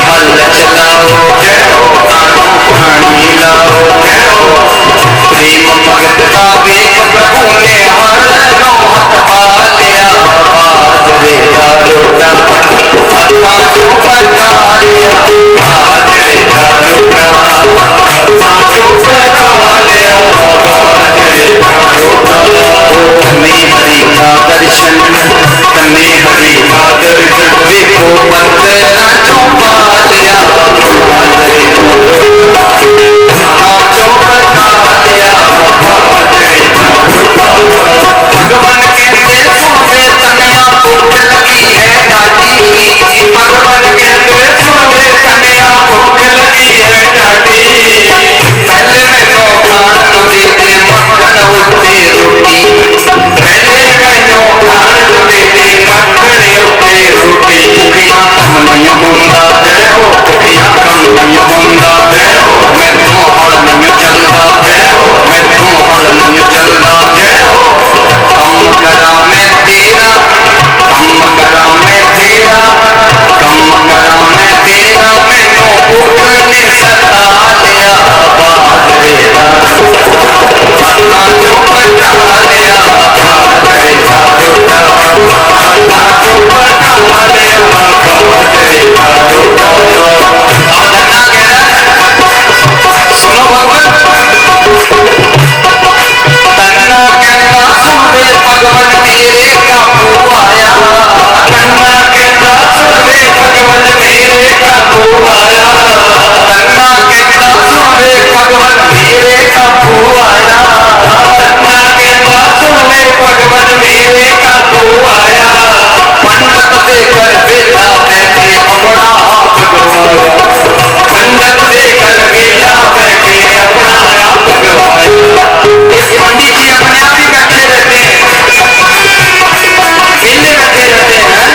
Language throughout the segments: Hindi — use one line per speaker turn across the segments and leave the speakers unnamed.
हल चलाओ, जय हो कानू कहानी लाओ, जय हो प्रेम भगत का वेग प्रभु ने हर रोहत पा लिया, आज रे दारुका आत्मा जो बचा लिया, आज रे दारुका आत्मा जो बचा लिया, आज रे दारुका हमें हरि का दर्शन, हमें हरि का दर्शन देखो बंदना जो पा लिया, आज रे दारुका जो बचा लिया, आज रे दारुका भगवान कहते सुने तनिया भूख लगी है दादी, भगवान कहते सुने तनिया भूख लगी है दादी, पहले मैनो खान दे दे मक्खन उठे रोटी, पहले मैनो खान दे दे मक्खन उठे रोटी, कुड़िया कम नहीं होंदा जय हो, कुड़िया कम नहीं होंदा जय हो, मैं तो हल नहीं चलदा जय हो, मैं तो हल नहीं चलदा जय हो, कम करा मैं तेरा, कम करा मैं तेरा, कम करा मैं तेरा, मैनू भूख ने सता लिया, बाज रे दारुका आत्मा जो बचा लिया, बाज रे दारुका आत्मा जो बचा लिया, बाज रे दारुका। अब धन्ना कह रहा है, सुनो भगवान, तन्ना कहता सुने भगवान मेरे काबू आया, तन्ना कहता सुने भगवान मेरे काबू आया, तन्ना कहता सुने भगवान मेरे काबू आया, तन्ना कहता सुने भगवान मेरे काबू आया, पंडित देकर बेटा बैठे अपना आप गवाया, पंडित देकर बेटा बैठे अपना आप गवाया, इस पंडित जी अपने आप ही बैठे रहते हैं, बेले बैठे रहते हैं,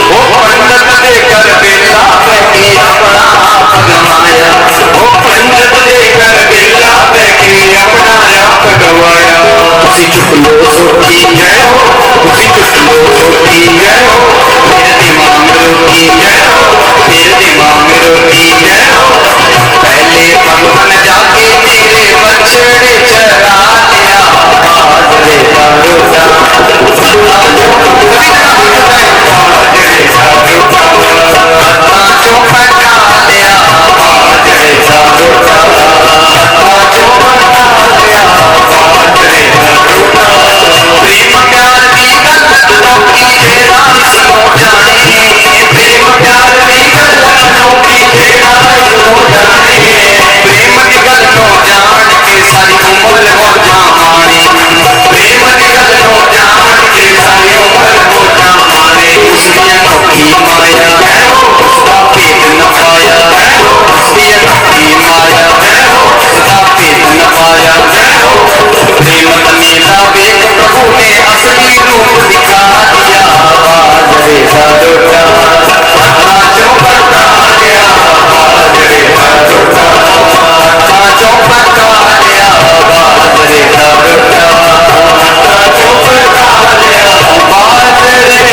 वो पंडित देकर बेला बैठे अपना आप गवाया, वो पंडित देकर बेला बैठे अपना आप गवाया, उसी चुप लो सोटी जय हो, उसी चुप लो सोटी जय हो, मेरे दिमाग रोटी जय हो, मेरे दिमाग रोटी जय हो, पहले भगवान जाके मेरे बछड़े चरा लिया, आज रे दारुका आत्मा जो बचा लिया, आज रे दारुका आत्मा जो बचा लिया, आज रे दारुका आत्मा जो बचा लिया, आज रे दारुका प्रेम प्यार की गल लोकी तेरा सुनो जाने, प्रेम प्यार की गल लोकी तेरा सुनो जाने, प्रेम की गल नो जान के सारी उम्र मौजा मारे, प्रेम की गल नो जान के सारी उम्र मौजा मारे, उसकी अनोखी माया है हो, उसका भेद न पाया है हो, उसकी अनोखी माया है हो, उसका भेद न पाया है हो, प्रेम मेला वेग प्रभु ने असली रूप दिखा दिया, बाज रे दारुका आत्मा जो बचा लिया, बाज रे दारुका आत्मा जो बचा लिया, बाज रे दारुका आत्मा जो बचा लिया, बाज रे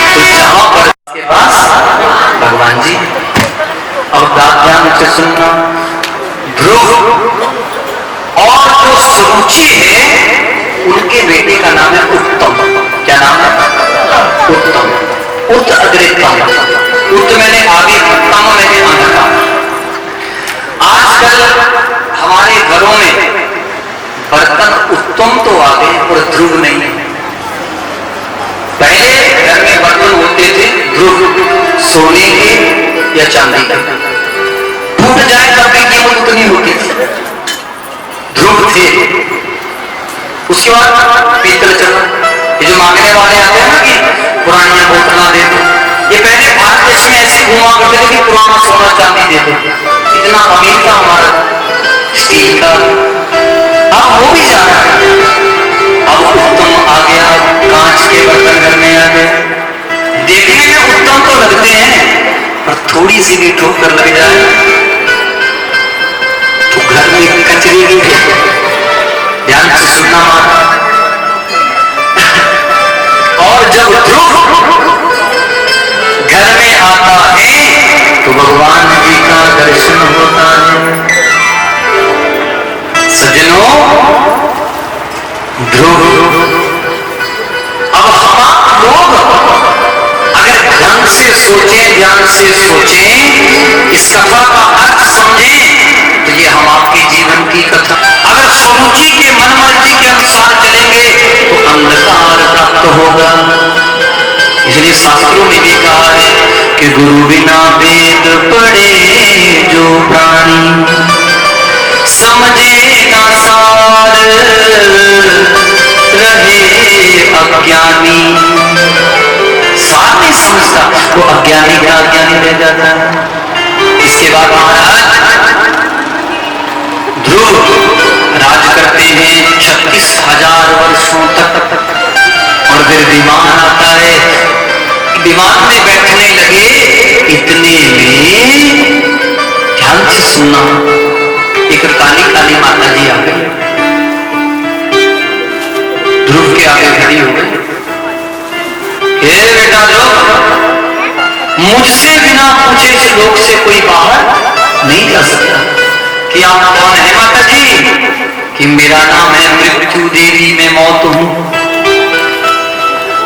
तो जहां पर के पास भगवान जी, अब ध्यान से सुनना, ध्रुव और जो सुरुचि है उनके बेटे का नाम है उत्तम, क्या नाम है उत्तम, उत अग्रितम, उत मैंने आगे, उत्तम मैंने अंधका। आजकल हमारे घरों में बर्तन उत्तम तो आ गए और ध्रुव नहीं है, पहले घर में बर्तन होते थे ध्रुव सोने के या चांदी के, टूट जाए तब भी कीमत उतनी होती थी, ध्रुव थे। उसके बाद पीतल चला, ये जो मांगने वाले आते हैं ना कि पुरानी बोतल दे दो, ये पहले भारत देश में ऐसे घुमा करते थे कि पुराना सोना चांदी दे दो, इतना अमीर था हमारा स्टील का, अब हो भी जा रहा है, अब उत्तम आ गया, कांच के बर्तन घर में आ गए, देखने में उत्तम तो लगते हैं पर थोड़ी सी भी ठोकर लग जाए तो घर में कचरे की ध्यान से सुनना और सोचें, ध्यान से सोचें, इस कथा का अर्थ समझें, तो ये हम आपके जीवन की कथा। अगर स्वरुचि के मन मर्जी के अनुसार चलेंगे तो अंधकार प्राप्त होगा। इसलिए शास्त्रों में भी कहा है कि गुरु बिना वेद पढ़े जो प्राणी, समझे ना सार रहे अज्ञानी। सार नहीं समझता वो अज्ञानी का अज्ञानी रह जाता है। इसके बाद महाराज ध्रुव राज करते हैं 36,000 वर्षों तक, और फिर विमान आता है। विमान में बैठने लगे, इतने में ध्यान से सुनना, एक काली काली माता जी आ गई, ध्रुव के आगे खड़ी हो गई। हे बेटा ध्रुव, मुझसे बिना पूछे इस लोक से कोई बाहर नहीं जा सकता। कि आप कौन है माता जी? कि मेरा नाम है मृत्यु देवी, मैं मौत हूं।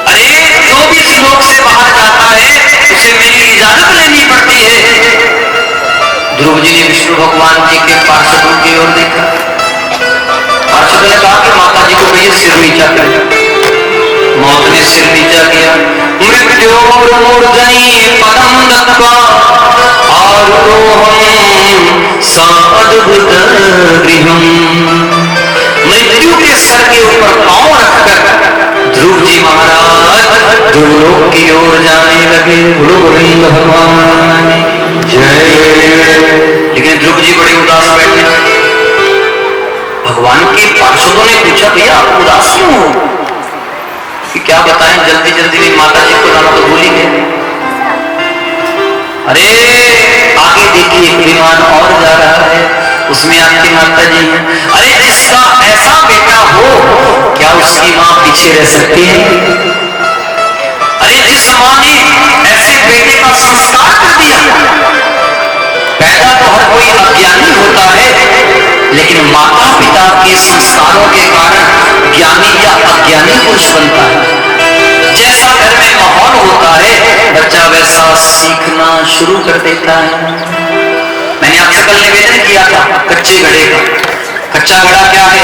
अरे जो भी इस लोक से बाहर जाता है उसे मेरी इजाजत लेनी पड़ती है। ध्रुव जी ने विष्णु भगवान जी के पार्षदों की ओर देखा। पार्षद ने कहा कि माता जी को कहिए सिर नीचा कर। मौत ने सिर नीचा किया। मृत्योर्मूर्धनि पदम दत्वा आरोहम् साद्भुत गृहम्। मृत्यु के सर के ऊपर पांव रखकर ध्रुव जी महाराज ध्रुवलोक की ओर जाने लगे। गुरु गोविंद भगवान जय। लेकिन ध्रुव जी बड़े उदास बैठे। भगवान के पार्षदों ने पूछा, भैया आप उदास क्यों हो? कि क्या बताएं, जल्दी जल्दी में माता जी को लाना तो भूल ही गए। अरे आगे देखिए एक विमान और जा रहा है, उसमें आपकी माता जी है। अरे जिसका ऐसा बेटा हो, क्या उसकी मां पीछे रह सकती है? अरे जिस मां ने ऐसे बेटे का संस्कार कर दिया। पैदा तो हर कोई अज्ञानी होता है, लेकिन माता पिता के संस्कारों के कारण ज्ञानी या अज्ञानी पुरुष बनता है। जैसा घर में माहौल होता है, बच्चा वैसा सीखना शुरू कर देता है। मैंने आपसे कल निवेदन किया था कच्चे घड़े का। कच्चा घड़ा क्या है?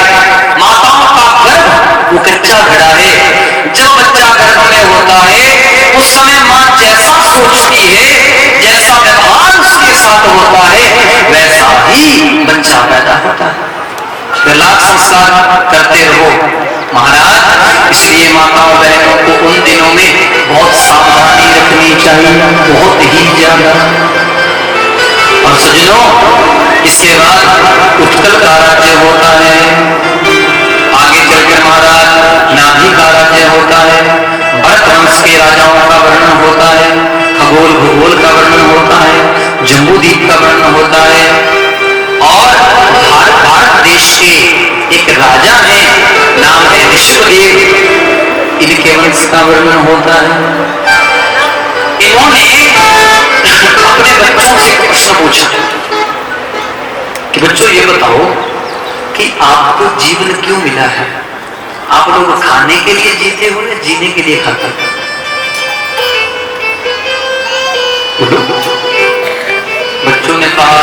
माताओं का गर्भ वो कच्चा घड़ा है। जब बच्चा गर्भ में होता है उस समय माँ जैसा सोचती है, जैसा व्यवहार उसके साथ होता है, वैसा ही बच्चा पैदा होता है। लाख संस्कार करते रहो महाराज। इसलिए माताओं बहनों को उन दिनों में बहुत सावधानी रखनी चाहिए, बहुत ही ज्यादा। और सज्जनों, इसके बाद उत्कल का राज्य होता है। आगे चलकर महाराज नाभि का राज्य होता है। भरत वंश के राजाओं का वर्णन होता है। खगोल भूगोल का वर्णन होता है। जम्बूद्वीप का वर्णन होता है। और भारत देश के एक राजा है, नाम है विश्वदेव, इनके वंश का वर्णन होता है। इन्होंने अपने बच्चों से प्रश्न पूछा कि बच्चों ये बताओ कि आपको जीवन क्यों मिला है? आप लोग खाने के लिए जीते हो या जीने के लिए खाते हो? बच्चों ने कहा,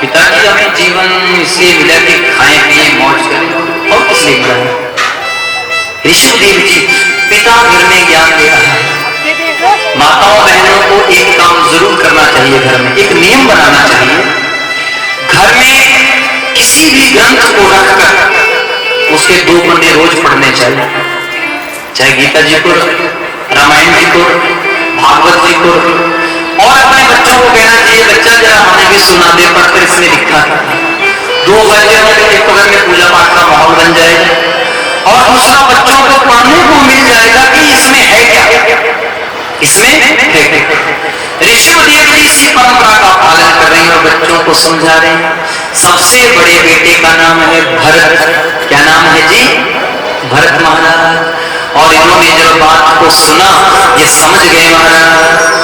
पिताजी हमें जीवन इसलिए मिला कि खाएं पिए मौज करें। और किस लिए मिला है? ऋषिदेव जी पिता घर में ज्ञान दे रहा है। माताओं बहनों को एक काम जरूर करना चाहिए, घर में एक नियम बनाना चाहिए। घर में किसी भी ग्रंथ को रखकर उसके 2 पन्ने रोज पढ़ने चाहिए। चाहे गीता जी को, रामायण जी को, भागवत जी को। और अपने बच्चों को कहना चाहिए, बच्चा जरा हमें भी सुना दे, पढ़कर इसमें लिखा है। 2 घंटे एक घर में पूजा पाठ का माहौल बन जाएगा। और दूसरा, बच्चों को पढ़ने को मिल जाएगा कि इसमें है क्या, इसमें है क्या। ऋषिदेव जी इसी परंपरा का पालन कर रहे हैं और बच्चों को समझा रहे हैं। सबसे बड़े बेटे का नाम है भरत। क्या नाम है जी? भरत महाराज। और इन्होंने जब बात को सुना, ये समझ गए महाराज,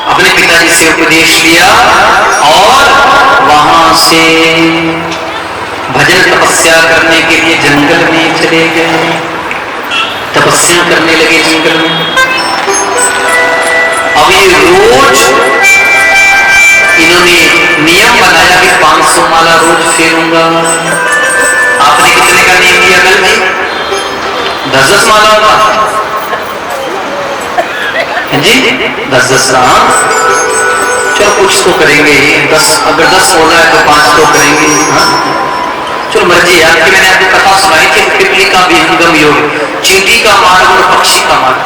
अपने पिताजी से उपदेश लिया और वहां से भजन तपस्या करने के लिए जंगल में चले गए। तपस्या करने लगे जंगल में। अब ये रोज इन्होंने नियम बनाया कि 500 माला रोज फेरूंगा। आपने कितने का नियम किया कल भाई? 10-10 माला होगा जी, 10-10 का। चलो कुछ तो करेंगे, 10 अगर 10 हो रहा है तो 5 तो करेंगे। हाँ चलो मर्जी है आपकी। मैंने आपको कथा सुनाई थी पिपली का विहंगम योग, चींटी का मार्ग और पक्षी का मार्ग।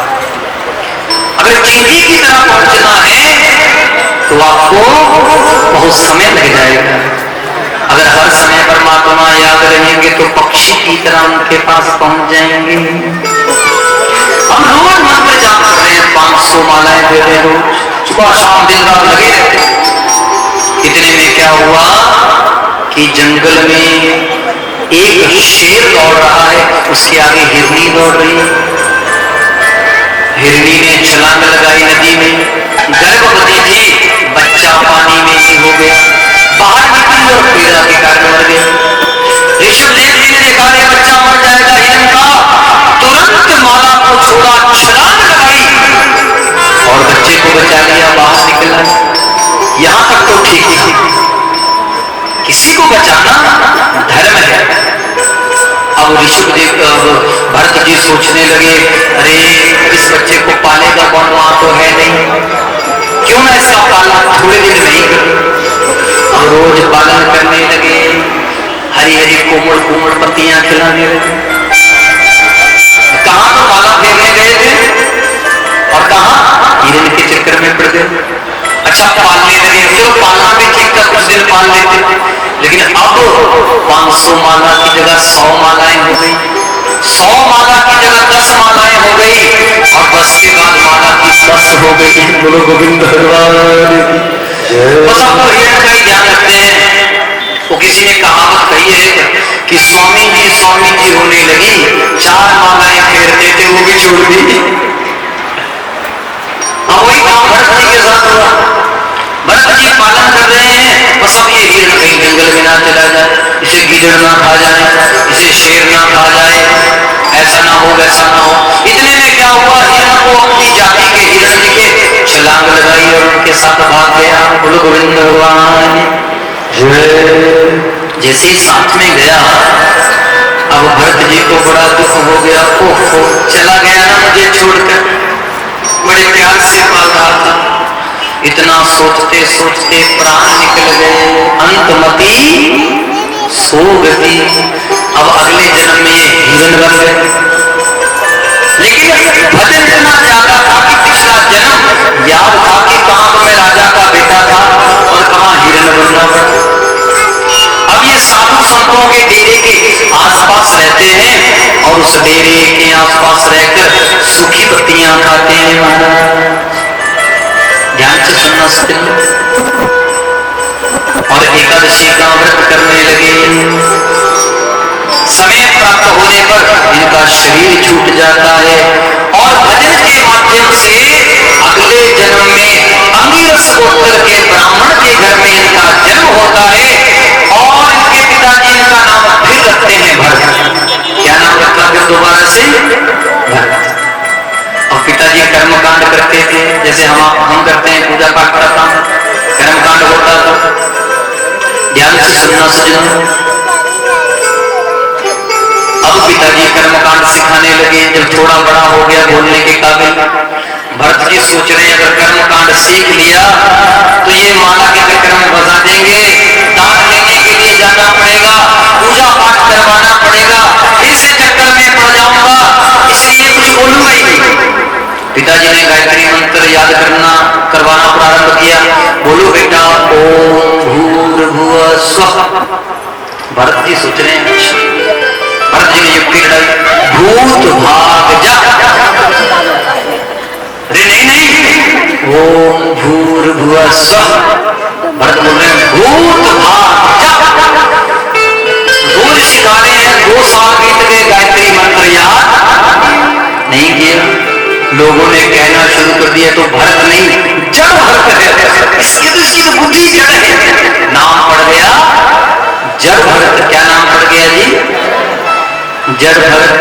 अगर चींटी की तरह पहुंचना है तो आपको बहुत समय लग जाएगा। अगर हर समय परमात्मा याद रहेंगे तो पक्षी की तरह उनके पास पहुंच जाएंगे। हम रोज मंत्र जाप कर रहे हैं, 500 मालाएं दे रहे हैं रोज, सुबह शाम दिन रात लगे रहते। इतने में क्या हुआ कि जंगल में एक शेर दौड़ रहा है, उसके आगे हिरनी दौड़ रही है। हिरनी ने छलांग लगाई नदी में, गर्भवती थी, बच्चा पानी में ही हो गया, बाहर निकली और पीड़ा के कारण मर गया। ऋषभदेव जी ने देखा ये बच्चा मर जाएगा हिरण का, तुरंत माला को छोड़ा, छलांग लगाई और बच्चे को बचा लिया, बाहर निकला। यहां तक तो ठीक था, किसी को बचाना धर्म है। अब ऋषभदेव भरत जी सोचने लगे, अरे इस बच्चे को पालेगा कौन, वहां तो है नहीं, क्यों ना इसका पालन थोड़े दिन नहीं करें। अब रोज पालन करने लगे, हरी हरी कोमल कोमल पत्तियां खिलाने लगे। कहां तो माला फेरने गए थे और कहां हिरण के चक्कर में पड़ गए। अच्छा पालने लगे, चलो पालना भी ठीक था, कुछ दिन पाल लेते, लेकिन अब 500 माला की जगह 100 मालाएं हो गई, 100 माला की जगह 10 मालाएं हो गई और 10 के बाद माला की 10 हो गई। बोलो गोविंद भगवान। बस आपको हिरण का ही ध्यान रखते हैं। वो किसी ने कहावत कही है कि स्वामी जी होने लगी, 4 मालाएं फेरते थे वो भी छोड़ दी। अब वही काम भरत जी के साथ हुआ। भरत जी पालन कर रहे हैं, बस अब ये हिरण कहीं जंगल में ना चला जाए, इसे गीदड़ ना खा जाए, इसे शेर ना खा जाए, ऐसा ना हो वैसा ना हो। इतने में क्या हुआ, हिरण को अपनी जाति के हिरण दिखे, छलांग लगाई और उनके साथ भाग गया। बोलो गोविंद भगवान। जैसे ही साथ में गया, अब भरत जी को बड़ा दुख हो गया, ओहो चला गया ना मुझे छोड़कर, बड़े प्यार से पाल रहा था। इतना सोचते सोचते प्राण निकल गए, अंतमति सो गई। अब अगले जन्म में ये हिरण बन गए। लेकिन भजन इतना ज्यादा था कि पिछला जन्म याद था कि कहां तो मैं राजा का बेटा था और कहां हिरण बनना पड़ा। अब ये साधु संतों के डेरे के आसपास रहते हैं और उस डेरे के आसपास रहकर सूखी पत्तियां खाते हैं। महाराज ध्यान से सुनना सकते और एकादशी का व्रत करने लगे। समय प्राप्त होने पर इनका शरीर छूट जाता है और भजन के माध्यम से अगले जन्म में अंगिरस गोत्र के ब्राह्मण के घर में इनका जन्म होता है और इनके पिताजी इनका नाम फिर रखते हैं भरत। क्या नाम रखा फिर दोबारा से? भरत। और पिताजी कर्मकांड करते थे, जैसे हम करते हैं पूजा पाठ का काम, कर्मकांड होता था। ध्यान से सुनना सजनों। अब पिताजी कर्मकांड सिखाने लगे। जब थोड़ा बड़ा हो गया बोलने के काबिल, भरत जी सोच रहे हैं अगर कर्मकांड सीख लिया तो ये माला के चक्कर में फंसा देंगे, दान लेने के लिए जाना पड़ेगा, पूजा पाठ करवाना पड़ेगा, फिर से चक्कर में पड़ जाऊंगा, इसलिए कुछ बोलूंगा ही नहीं। पिताजी ने गायत्री मंत्र याद करवाना प्रारंभ किया। बोलो बेटा ओम भूर्भुवः स्वः। भरत जी सोच रहे हैं, भरत जी ने युक्ति लड़ाई, भूत भाग जा। अरे नहीं, ओम भूर्भुवः स्वः। भरत बोल रहे हैं भूत भाग जा। 2 ऋषिकाले हैं, 2 साल बीत गए, गायत्री मंत्र याद नहीं किया। लोगों ने कहना शुरू कर दिया तो भरत नहीं जड़ भरत है, इसकी तो बुद्धि जड़ है। नाम पड़ गया जड़ भरत। क्या नाम पड़ गया जी? जड़ भरत।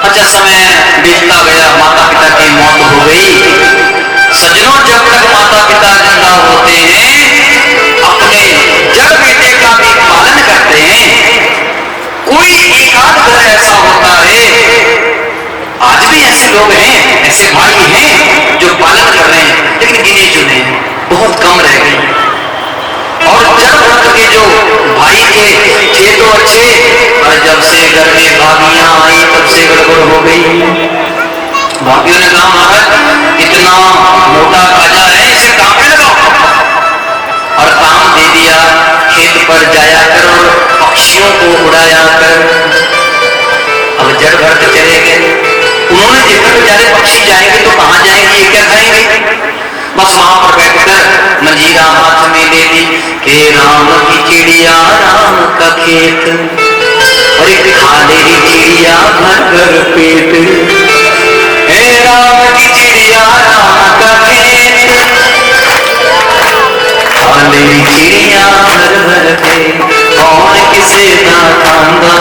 अच्छा समय बीतता गया, माता पिता की मौत हो गई, सज्जनों, जब तक माता पिता जिंदा होते हैं अपने जड़ बेटे का भी पालन करते हैं। कोई एकाध घर ऐसा होता है, आज भी ऐसे लोग हैं, ऐसे भाई हैं जो पालन कर रहे हैं, लेकिन गिने चुने बहुत कम रह गए। और जब तक के जो भाई थे तो अच्छे, और जब से घर में भाभियां आई तब से गड़बड़ हो गई। भाभियों ने कहा महाराज इतना मोटा काजा है, इसे काम में लगाओ, और काम दे दिया। खेत पर जाया कर और पक्षियों को उड़ाया कर। अब जड़ भरत चले गए। उन्होंने देखा बेचारे पक्षी जाएंगे तो कहां जाएंगे, ये क्या खाएंगे। बस वहां पर बैठकर मंजीरा हाथ में ले ली कि राम की चिड़िया राम का खेत, और एक खा ले रही चिड़िया भर भर पेट। हे राम की चिड़िया राम का खेत, खा ले रही चिड़िया भर भर पेट। कौन किसे ना खांदा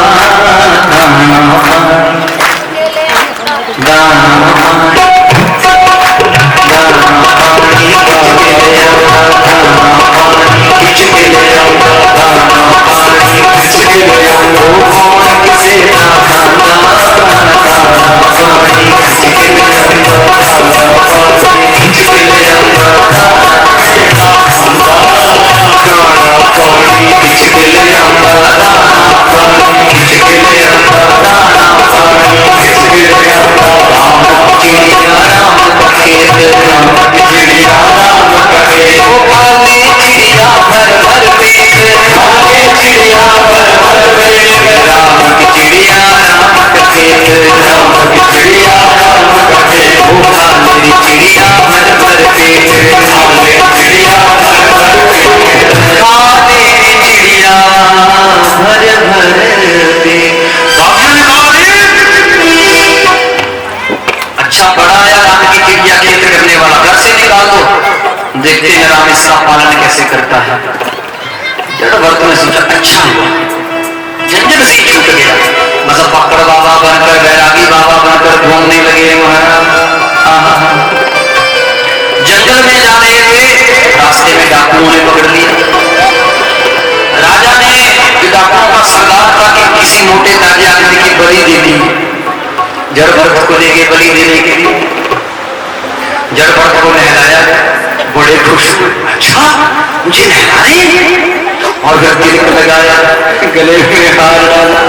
देखते हैं राम इसका पालन कैसे करता है। जड़ भरत ने सोचा अच्छा हुआ, झंझट से छूट गया। मतलब पकड़ बाबा बनकर, बैरागी बाबा बनकर घूमने लगे महाराज। जंगल में जा रहे थे, रास्ते में डाकुओं ने पकड़ लिया। राजा ने डाकुओं का सरदार था कि किसी मोटे ताजे आदमी की बलि दे दी। जड़ भरत को लेके बलि देने के लिए जड़ भरत को नहलाया, बड़े खुश। अच्छा मुझे नहला रहे, और तिलक लगाया, गले में हार डाला।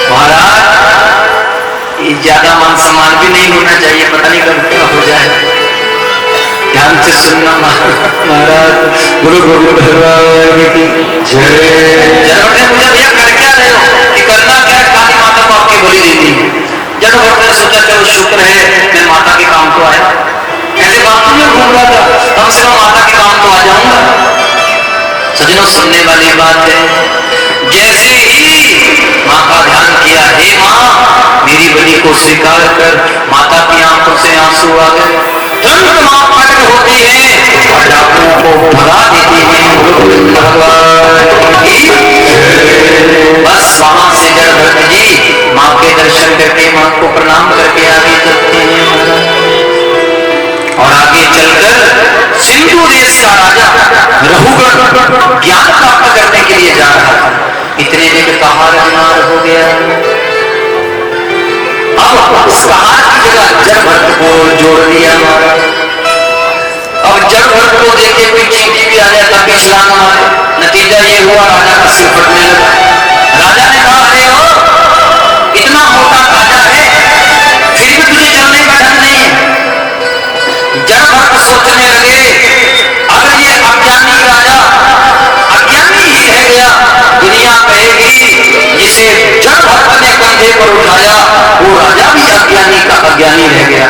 महाराज ये ज्यादा मान सम्मान भी नहीं होना चाहिए, पता नहीं कब क्या हो जाए। ध्यान से सुनना महाराज। गुरु गोविंद भगवान की जय। जड़ ने मुझे भैया कर क्या रहे हो, कि करना क्या, काली माता को आपकी बलि दे दी। जड़ भरत ने सोचा चलो शुक्र है मैं माता के काम तो आया, ऐसे बातों में घूम रहा था, कम से कम माता के काम तो आ जाऊंगा। सजनों सुनने वाली बात है, जैसे ही माँ का ध्यान किया, हे माँ मेरी बलि को स्वीकार कर, माता की आंखों से आंसू आ गए। तुरंत माँ प्रकट होती है और डाकुओं को भगा देती है। बस वहां से जड़ भरत जी माँ के दर्शन करके, माँ को प्रणाम करके आगे चलते हैं और आगे चलकर सिंधु देश का राजा रघुगण ज्ञान प्राप्त करने के लिए जा रहा था। इतने में कहार बीमार हो गया। अब उस कहार की जगह जड़ भरत को जोड़ दिया। अब जड़ भरत को देखे कोई चींटी भी आ जाता कि इस्लाम हमारे। नतीजा ये हुआ राजा का सिर फटने लगा। राजा ने कहा अरे हो इतना मोटा ताजा है फिर भी तुझे चलने का ढंग नहीं है। जड़ भरत सोचने लगे अगर ये अज्ञानी राजा अज्ञानी ही रह गया, दुनिया कहेगी जिसे जड़ भरत ने कंधे पर उठाया वो राजा भी अज्ञानी का अज्ञानी रह गया।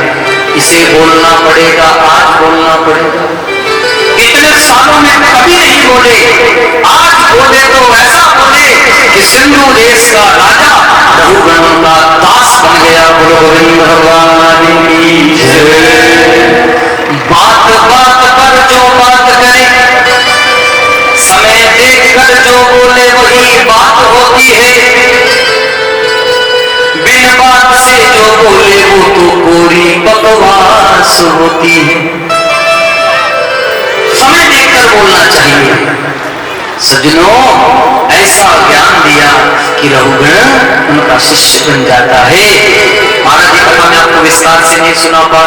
इसे बोलना पड़ेगा, आज बोलना पड़ेगा। इतने सालों में कभी नहीं बोले, आज बोले तो ऐसा बोले कि सिंधु देश का राजा रघुगण का दास बन गया। बोलो गोविंद भगवान की जय। बात बात पर जो बात करे, समय देख कर जो बोले वही बात होती है। बिन बात से जो बोले वो तो पूरी बकवास शुभ होती है। समय देखकर बोलना चाहिए। सज्जनों, ऐसा ज्ञान दिया कि रघुगण उनका शिष्य बन जाता है। महाराज जी कथा में आपको विस्तार से नहीं सुना पा